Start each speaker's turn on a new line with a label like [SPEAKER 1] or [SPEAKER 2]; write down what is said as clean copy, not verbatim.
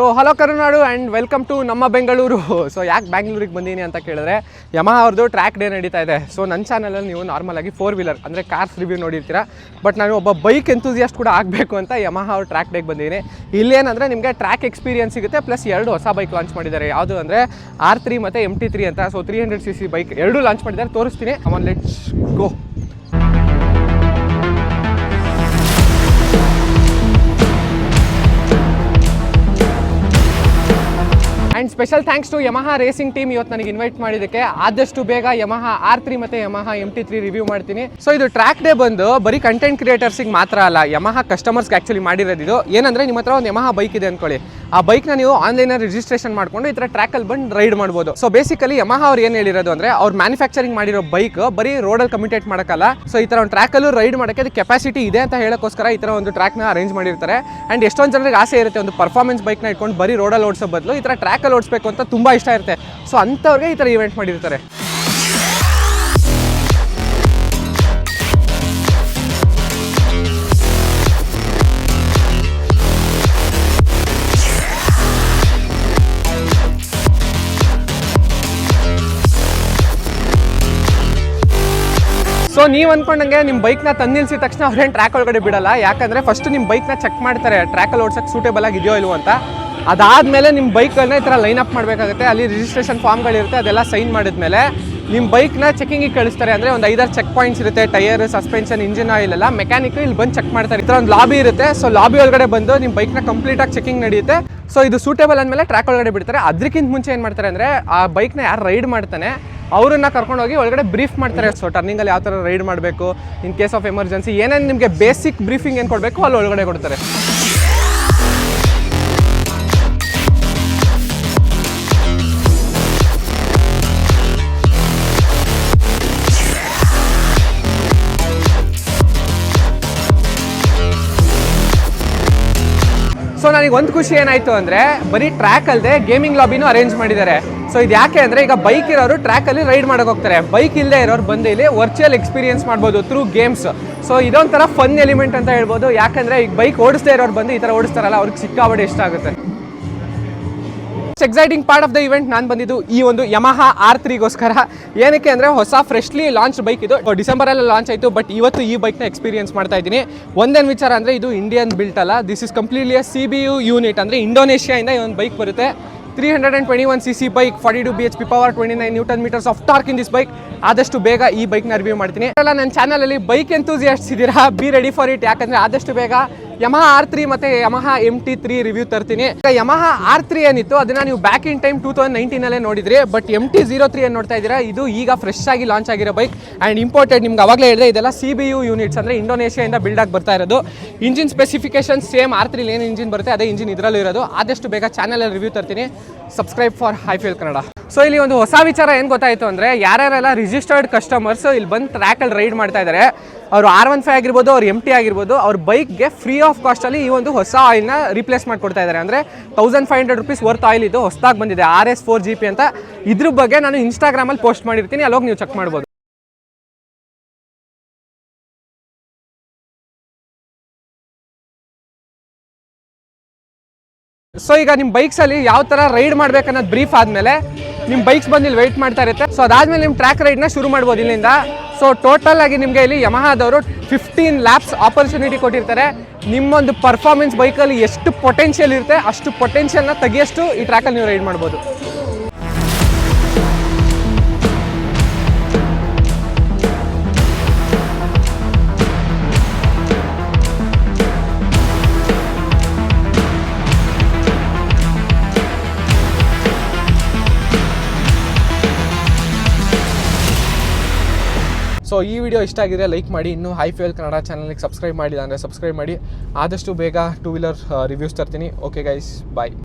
[SPEAKER 1] So hello Karunadu and welcome to ನಮ್ಮ Bengaluru. So ಯಾಕೆ ಬ್ಯಾಂಗ್ಳೂರಿಗೆ ಬಂದೀನಿ ಅಂತ ಕೇಳಿದ್ರೆ ಯಮಹಾ ಅವ್ರದ್ದು ಟ್ರ್ಯಾಕ್ ಡೇ ನಡೀತಾ ಇದೆ. ಸೊ ನನ್ನ ಚಾನಲಲ್ಲಿ ನೀವು ನಾರ್ಮಲ್ ಆಗಿ 4-ವೀಲರ್ ಅಂದರೆ ಕಾರ್ಸ್ ರಿವ್ಯೂ ನೋಡಿರ್ತೀರ. ಬಟ್ ನಾನು ಒಬ್ಬ ಬೈಕ್ ಎಂತೂಸಿಯಾಸ್ಟ್ ಕೂಡ ಆಗಬೇಕು ಅಂತ ಯಮಹಾ ಅವ್ರ ಟ್ರ್ಯಾಕ್ ಡೇಗೆ ಬಂದಿದ್ದೀನಿ. ಇಲ್ಲೇನಂದರೆ ನಿಮಗೆ ಟ್ರ್ಯಾಕ್ ಎಕ್ಸ್ಪೀರಿಯನ್ಸ್ ಸಿಗುತ್ತೆ, ಪ್ಲಸ್ 2 ಹೊಸ ಬೈಕ್ ಲಾಂಚ್ ಮಾಡಿದ್ದಾರೆ. ಯಾವುದು ಅಂದರೆ R3 ಮತ್ತು MT3 ಅಂತ. ಸೊ 300cc ಬೈಕ್ ಎರಡೂ ಲಾಂಚ್ ಮಾಡಿದ್ದಾರೆ, ತೋರಿಸ್ತೀನಿ. ಆಮೇಲೆ let's go. And special thanks to Yamaha racing team ಇವತ್ತು ನನಗೆ ಇನ್ವೈಟ್ ಮಾಡಿದ್ದಕ್ಕೆ. ಆದಷ್ಟು ಬೇಗ ಯಮಹಾ R3 ಮತ್ತು ಯಮಹಾ MT3 ರಿವ್ಯೂ ಮಾಡ್ತೀನಿ. ಸೊ ಇದು ಟ್ರ್ಯಾಕ್ ಡೇ ಬಂದು ಬರೀ ಕಂಟೆಂಟ್ ಕ್ರಿಯೇಟರ್ಸಿಗೆ ಮಾತ್ರ ಅಲ್ಲ, ಯಮಹಾ ಕಸ್ಟಮರ್ಸ್ಗೆ ಆ್ಯಕ್ಚುಲಿ ಮಾಡಿರೋದು. ಇದು ಏನಂದರೆ ನಿಮ್ಮ ಹತ್ರ ಒಂದು ಯಮಹಾ ಬೈಕ್ ಇದೆ ಅಂದ್ಕೊಳ್ಳಿ, ಆ ಬೈಕ್ನ ನೀವು ಆನ್ಲೈನಲ್ಲಿ ರಿಜಿಸ್ಟ್ರೇಷನ್ ಮಾಡಿಕೊಂಡು ಈ ಥರ ಟ್ರ್ಯಾಕಲ್ಲಿ ಬಂದು ರೈಡ್ ಮಾಡ್ಬೋದು. ಸೊ ಬೇಸಿಕಲಿ ಯಮಹಾ ಅವ್ರು ಏನು ಹೇಳಿರೋದು ಅಂದರೆ ಅವ್ರು ಮ್ಯಾನುಫ್ಯಾಕ್ಚರಿಂಗ್ ಮಾಡಿರೋ ಬೈಕ್ ಬರೀ ರೋಡಲ್ಲಿ ಕಮ್ಯುಟೇಟ್ ಮಾಡೋಕ್ಕಲ್ಲ. ಸೊ ಈ ಥರ ಒಂದು ಟ್ರ್ಯಾಕಲ್ಲೂ ರೈಡ್ ಮಾಡೋಕ್ಕೆ ಅದು ಕೆಪಾಸಿಟಿ ಇದೆ ಅಂತ ಹೇಳೋಕ್ಕೋಸ್ಕರ ಈ ಥರ ಒಂದು ಟ್ರ್ಯಾಕ್ನ ಅರೇಂಜ್ ಮಾಡಿರ್ತಾರೆ. ಆ್ಯಂಡ್ ಎಷ್ಟೊಂದು ಜನರಿಗೆ ಆಸೆ ಇರುತ್ತೆ ಒಂದು ಪರ್ಫಾರ್ಮೆನ್ಸ್ ಬೈಕ್ನ ಇಟ್ಕೊಂಡು ಬರೀ ರೋಡಲ್ಲಿ ಓಡಿಸೋ ಬದಲು ಈ ಥರ ಟ್ರ್ಯಾಕಲ್ಲಿ ಓಡಿಸ್ಬೇಕು ಅಂತ ತುಂಬ ಇಷ್ಟ ಇರುತ್ತೆ. ಸೊ ಅಂಥವ್ರಿಗೆ ಈ ಥರ ಇವೆಂಟ್ ಮಾಡಿರ್ತಾರೆ. ಸೊ ನೀವು ಅಂದ್ಕೊಂಡಂಗೆ ನಿಮ್ಮ ಬೈಕ್ನ ತಂದಿಲ್ಸಿದ ತಕ್ಷಣ ಅವ್ರೇನು ಟ್ರ್ಯಾಕ್ ಒಳಗಡೆ ಬಿಡಲ್ಲ. ಯಾಕಂದರೆ ಫಸ್ಟ್ ನಿಮ್ಮ ಬೈಕ್ನ ಚೆಕ್ ಮಾಡ್ತಾರೆ ಟ್ರ್ಯಾಕಲ್ಲಿ ಓಡ್ಸೋಕ್ಕೆ ಸೂಟೇಬಲ್ ಆಗಿದೆಯೋ ಇಲ್ವೋ ಅಂತ. ಅದಾದಮೇಲೆ ನಿಮ್ಮ ಬೈಕನ್ನ ಈ ಥರ ಲೈನ್ ಅಪ್ ಮಾಡಬೇಕಾಗುತ್ತೆ. ಅಲ್ಲಿ ರಿಜಿಸ್ಟ್ರೇಷನ್ ಫಾರ್ಮ್ಗಳಿರುತ್ತೆ, ಅದೆಲ್ಲ ಸೈನ್ ಮಾಡಿದ್ಮೇಲೆ ನಿಮ್ಮ ಬೈಕ್ನ ಚೆಕಿಂಗಿಗೆ ಕಳಿಸ್ತಾರೆ. ಅಂದರೆ ಒಂದು 5-6 ಚೆಕ್ ಪಾಯಿಂಟ್ಸ್ ಇರುತ್ತೆ, ಟೈರ್, ಸಸ್ಪೆನ್ಷನ್, ಇಂಜಿನ್ ಆಯಿಲ್ ಎಲ್ಲ. ಮೆಕ್ಯಾನಿಕ್ ಇಲ್ಲಿ ಬಂದು ಚೆಕ್ ಮಾಡ್ತಾರೆ. ಈ ಥರ ಒಂದು ಲಾಬಿ ಇರುತ್ತೆ. ಸೊ ಲಾಬಿ ಒಳಗಡೆ ಬಂದು ನಿಮ್ಮ ಬೈಕ್ನ ಕಂಪ್ಲೀಟಾಗಿ ಚೆಕಿಂಗ್ ನಡೆಯುತ್ತೆ. ಸೊ ಇದು ಸೂಟೇಬಲ್ ಅಂದಮೇಲೆ ಟ್ರ್ಯಾಕ್ ಒಳಗಡೆ ಬಿಡ್ತಾರೆ. ಅದಕ್ಕಿಂತ ಮುಂಚೆ ಏನು ಮಾಡ್ತಾರೆ ಅಂದರೆ ಆ ಬೈಕ್ನ ಯಾರು ರೈಡ್ ಮಾಡ್ತಾನೆ ಅವರನ್ನು ಕರ್ಕೊಂಡೋಗಿ ಒಳಗಡೆ ಬ್ರೀಫ್ ಮಾಡ್ತಾರೆ. ಸೊ ಟರ್ನಿಂಗಲ್ಲಿ ಯಾವ ಥರ ರೈಡ್ ಮಾಡಬೇಕು, ಇನ್ ಕೇಸ್ ಆಫ್ ಎಮರ್ಜೆನ್ಸಿ ಏನೇನು ನಿಮಗೆ ಬೇಸಿಕ್ ಬ್ರೀಫಿಂಗ್ ಏನು ಕೊಡಬೇಕು ಅಲ್ಲಿ ಒಳಗಡೆ ಕೊಡ್ತಾರೆ. ಸೊ ನನಗೆ ಒಂದು ಖುಷಿ ಏನಾಯಿತು ಅಂದರೆ ಬರೀ ಟ್ರ್ಯಾಕ್ ಅಲ್ಲದೆ ಗೇಮಿಂಗ್ ಲಾಬಿನೂ ಅರೇಂಜ್ ಮಾಡಿದ್ದಾರೆ. ಸೊ ಇದು ಯಾಕೆ ಅಂದರೆ ಈಗ ಬೈಕ್ ಇರೋರು ಟ್ರ್ಯಾಕಲ್ಲಿ ರೈಡ್ ಮಾಡೋಕೆ ಹೋಗ್ತಾರೆ, ಬೈಕ್ ಇಲ್ಲದೆ ಇರೋರು ಬಂದು ಇಲ್ಲಿ ವರ್ಚುವಲ್ ಎಕ್ಸ್ಪೀರಿಯನ್ಸ್ ಮಾಡ್ಬೋದು ಥ್ರೂ ಗೇಮ್ಸ್. ಸೊ ಇದೊಂಥರ ಫನ್ ಎಲಿಮೆಂಟ್ ಅಂತ ಹೇಳ್ಬೋದು. ಯಾಕಂದರೆ ಈಗ ಬೈಕ್ ಓಡಿಸ್ದೇ ಇರೋರು ಬಂದು ಈ ಥರ ಓಡಿಸ್ತಾರಲ್ಲ, ಅವ್ರಿಗೆ ಸಿಕ್ಕಾಬಟ್ಟೆ ಇಷ್ಟ ಆಗುತ್ತೆ. Exciting part of the event ನಾನು ಬಂದಿದ್ದು ಈ ಒಂದು ಯಮಹಾ R3ಗೋಸ್ಕರ. ಏನಕ್ಕೆ ಅಂದರೆ ಹೊಸ ಫ್ರೆಶ್ಲಿ ಲಾಂಚ್ ಬೈಕ್ ಇದು. ಡಿಸೆಂಬರಲ್ಲಿ ಲಾಂಚ್ ಆಯಿತು, ಬಟ್ ಇವತ್ತು ಈ ಬೈಕ್ನ ಎಕ್ಸ್ಪೀರಿಯನ್ಸ್ ಮಾಡ್ತಾ ಇದ್ದೀನಿ. ಒಂದೇನು ವಿಚಾರ ಅಂದರೆ ಇದು ಇಂಡಿಯನ್ ಬಿಲ್ಟ್ ಅಲ್ಲ, this is completely CBU unit. ಅಂದರೆ ಇಂಡೋನೇಷಿಯಾಯಿಂದ ಈ ಒಂದು ಬೈಕ್ ಬರುತ್ತೆ. 321cc bike, 42 bhp power, 29 Nm of torque in this bike. ಆದಷ್ಟು ಬೇಗ ಈ ಬೈಕ್ನ ರಿವ್ಯೂ ಮಾಡ್ತೀನಿ. ಅಲ್ಲ, ನನ್ನ ಚಾನಲಲ್ಲಿ ಬೈಕ್ ಎಂತೂಸಿಯಾಸ್ಟ್ಸ್ ಇದ್ದೀರಾ, ಬಿ ರೆಡಿ ಫಾರ್ ಇಟ್. ಯಾಕಂದರೆ ಆದಷ್ಟು ಬೇಗ ಯಮಹಾ R3 ಮತ್ತು ಯಮಹಾ MT3 ರಿವ್ಯೂ ತರ್ತೀನಿ. ಯಮಹಾ R3 ಏನಿತ್ತು ಅದನ್ನು ನೀವು ಬ್ಯಾಕ್ ಇನ್ ಟೈಮ್ 2019 ನೋಡಿದ್ರಿ. ಬಟ್ MT-03 ಏನು ನೋಡ್ತಾ ಇದ್ದೀರಾ, ಇದು ಈಗ ಫ್ರೆಶ್ ಆಗಿ ಲಾಂಚ್ ಆಗಿರೋ ಬೈಕ್. And imported. ನಿಮ್ಗೆ ಅವಾಗಲೇ ಹೇಳಿದೆ ಇದೆಲ್ಲ CBU ಯೂನಿಟ್ಸ್, ಅಂದರೆ ಇಂಡೋನೇಷಿಯಾದಿಂದ ಬಿಲ್ಡ್ ಆಗಿ ಬರ್ತಾ ಇರೋದು. ಇಂಜಿನ್ ಸ್ಪೆಸಿಫಿಕೇಶನ್ ಸೇಮ್ R3 ಏನು ಇಂಜಿನ್ ಬರುತ್ತೆ ಅದೇ ಇಂಜಿನ್ ಇದರಲ್ಲೂ ಇರೋದು. ಆದಷ್ಟು ಬೇಗ ಚಾನಲಲ್ಲಿ ರಿವ್ಯೂ ತರ್ತೀನಿ. Subscribe for HiFeel Kannada. So ಇಲ್ಲಿ ಒಂದು ಹೊಸ ವಿಚಾರ ಏನು ಗೊತ್ತಾಯಿತು ಅಂದರೆ ಯಾರ್ಯಾರೆಲ್ಲ ರಿಜಿಸ್ಟರ್ಡ್ ಕಸ್ಟಮರ್ಸ್ ಇಲ್ಲಿ ಬಂದು ಟ್ರ್ಯಾಕಲ್ಲಿ ರೈಡ್ ಮಾಡ್ತಾ ಇದ್ದಾರೆ, ಅವರು R15 ಆಗಿರ್ಬೋದು, ಅವ್ರು MT ಆಗಿರ್ಬೋದು, ಅವ್ರ ಬೈಕ್ಗೆ ಫ್ರೀ ಆಫ್ ಕಾಸ್ಟಲ್ಲಿ ಈ ಒಂದು ಹೊಸ ಆಯಿಲ್ನ ರಿಪ್ಲೇಸ್ ಮಾಡಿಕೊಡ್ತಾ ಇದ್ದಾರೆ. ಅಂದರೆ 1500 ರೂಪೀಸ್ ವರ್ತ್ ಆಯಿಲ್ ಇದು ಹೊಸದಾಗಿ ಬಂದಿದೆ, RS4GP ಅಂತ. ಇದ್ರ ಬಗ್ಗೆ ನಾನು ಇನ್ಸ್ಟಾಗ್ರಾಮಲ್ಲಿ ಪೋಸ್ಟ್ ಮಾಡಿರ್ತೀನಿ, ಅಲ್ಲೋಗಿ ನೀವು ಚೆಕ್ ಮಾಡ್ಬೋದು. ಸೊ ಈಗ ನಿಮ್ಮ ಬೈಕ್ಸಲ್ಲಿ ಯಾವ ಥರ ರೈಡ್ ಮಾಡ್ಬೇಕನ್ನೋದು ಬ್ರೀಫ್ ಆದಮೇಲೆ ನಿಮ್ಮ ಬೈಕ್ಸ್ ಬಂದು ಇಲ್ಲಿ ವೆಯ್ಟ್ ಮಾಡ್ತಾ ಇರುತ್ತೆ. ಸೊ ಅದಾದಮೇಲೆ ನಿಮ್ಮ ಟ್ರ್ಯಾಕ್ ರೈಡ್ನ ಶುರು ಮಾಡ್ಬೋದು ಇಲ್ಲಿಂದ. ಸೊ ಟೋಟಲ್ ಆಗಿ ನಿಮಗೆ ಇಲ್ಲಿ ಯಮಹಾದವರು 15 ಲ್ಯಾಪ್ಸ್ ಆಪರ್ಚುನಿಟಿ ಕೊಟ್ಟಿರ್ತಾರೆ. ನಿಮ್ಮೊಂದು ಪರ್ಫಾರ್ಮೆನ್ಸ್ ಬೈಕಲ್ಲಿ ಎಷ್ಟು ಪೊಟೆನ್ಷಿಯಲ್ ಇರುತ್ತೆ ಅಷ್ಟು ಪೊಟೆನ್ಷಿಯಲ್ನ ತೆಗಿಯಷ್ಟು ಈ ಟ್ರ್ಯಾಕಲ್ಲಿ ನೀವು ರೈಡ್ ಮಾಡ್ಬೋದು. ಸೊ ಈ ವಿಡಿಯೋ ಇಷ್ಟ ಆಗಿದೆ ಲೈಕ್ ಮಾಡಿ. ಇನ್ನೂ ಹೈಫೀಲ್ ಕನ್ನಡ ಚಾನಲ್ಗೆ ಸಬ್ಸ್ಕ್ರೈಬ್ ಮಾಡಿಲ್ಲ ಅಂದರೆ ಸಬ್ಸ್ಕ್ರೈಬ್ ಮಾಡಿ. ಆದಷ್ಟು ಬೇಗ 2-ವೀಲರ್ ರಿವ್ಯೂಸ್ ತರ್ತೀನಿ. ಓಕೆ ಗೈಸ್, ಬಾಯ್.